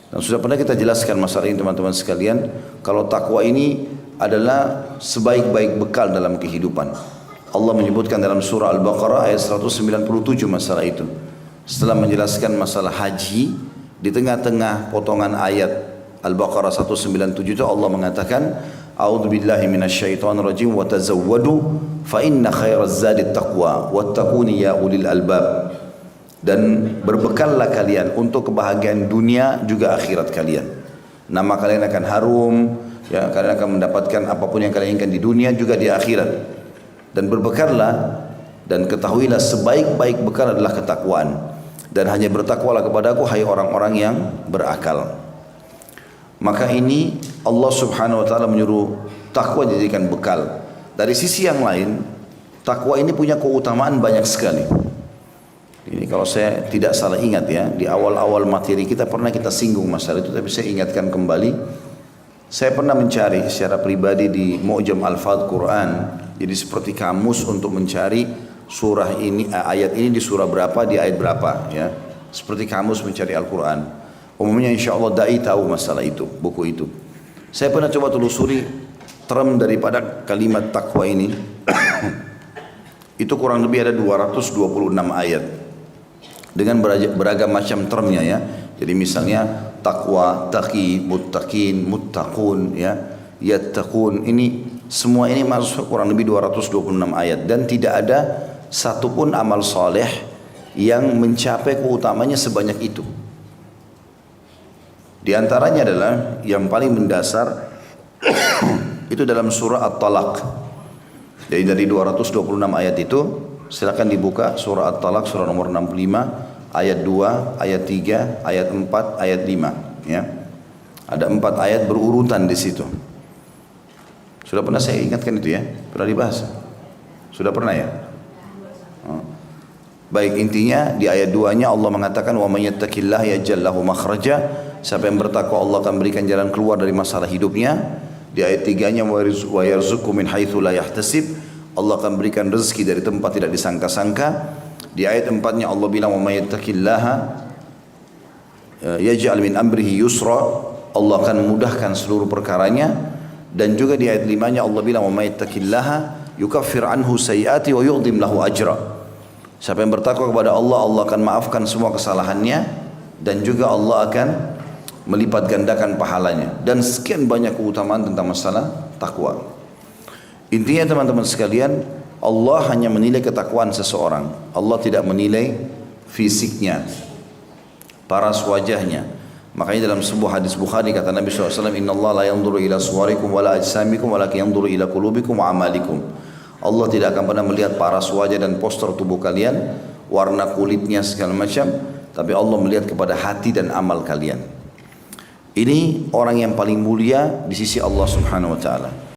Dan sudah pernah kita jelaskan masalah ini teman-teman sekalian, kalau takwa ini adalah sebaik-baik bekal dalam kehidupan. Allah menyebutkan dalam surah Al-Baqarah ayat 197 masalah itu. Setelah menjelaskan masalah haji, di tengah-tengah potongan ayat Al-Baqarah 197 itu Allah mengatakan, A'udzubillahi minasyaitonirrajim wa tazawwadu fa inna khairaz zadit taqwa wattaquni ya ulil albab. Dan berbekallah kalian untuk kebahagiaan dunia juga akhirat kalian. Nama kalian akan harum, ya, kalian akan mendapatkan apapun yang kalian inginkan di dunia juga di akhirat. Dan berbekallah dan ketahuilah sebaik-baik bekal adalah ketakwaan. Dan hanya bertakwalah kepadaku hai orang-orang yang berakal. Maka ini Allah subhanahu wa ta'ala menyuruh takwa dijadikan bekal. Dari sisi yang lain, takwa ini punya keutamaan banyak sekali. Ini kalau saya tidak salah ingat ya, di awal-awal materi kita pernah kita singgung masalah itu, tapi saya ingatkan kembali. Saya pernah mencari secara pribadi di Mu'jam Alfaz Quran, jadi seperti kamus untuk mencari surah ini, ayat ini di surah berapa, di ayat berapa ya. Seperti kamus mencari Al-Quran. Umumnya insya Allah da'i tahu masalah itu, buku itu. Saya pernah coba telusuri term daripada kalimat takwa ini. Itu kurang lebih ada 226 ayat. Dengan beragam macam termnya ya. Jadi misalnya takwa, taqi, muttaqin, muttaqun ya, yattaqun. Ini semua ini masuk kurang lebih 226 ayat dan tidak ada satupun amal soleh yang mencapai keutamanya sebanyak itu. Di antaranya adalah yang paling mendasar itu dalam surah At-Talaq. Jadi dari 226 ayat itu silakan dibuka surah At-Talaq, surah nomor 65, ayat 2, ayat 3, ayat 4, ayat 5 ya. Ada 4 ayat berurutan di situ. Sudah pernah saya ingatkan itu ya? Pernah dibahas? Sudah pernah ya? Baik, intinya di ayat 2-nya Allah mengatakan wa may yattaqillaha yaj'al lahu makhraja. Siapa yang bertakwa Allah akan berikan jalan keluar dari masalah hidupnya. Di ayat 3-nya wa yarzuqhu min haitsu la yahtasib. Allah akan berikan rezeki dari tempat tidak disangka-sangka. Di ayat 4-nya Allah bilang wa may yattaqillaha yaj'al min amrihi yusra. Allah akan memudahkan seluruh perkaranya. Dan juga di ayat 5-nya Allah bilang wa may yattaqillaha yukaffir anhu sayyi'ati wa yu'dhim lahu ajra. Siapa yang bertakwa kepada Allah, Allah akan maafkan semua kesalahannya dan juga Allah akan melipat gandakan pahalanya. Dan sekian banyak keutamaan tentang masalah takwa. Intinya teman-teman sekalian, Allah hanya menilai ketakwaan seseorang. Allah tidak menilai fisiknya, paras wajahnya. Makanya dalam sebuah hadis Bukhari kata Nabi SAW, Inna Allah la yanzuru ila suwarikum wa la ajsamikum walakin yanzuru ila qulubikum wa amalikum. Allah tidak akan pernah melihat paras wajah dan postur tubuh kalian, warna kulitnya segala macam, tapi Allah melihat kepada hati dan amal kalian. Ini orang yang paling mulia di sisi Allah Subhanahu wa taala.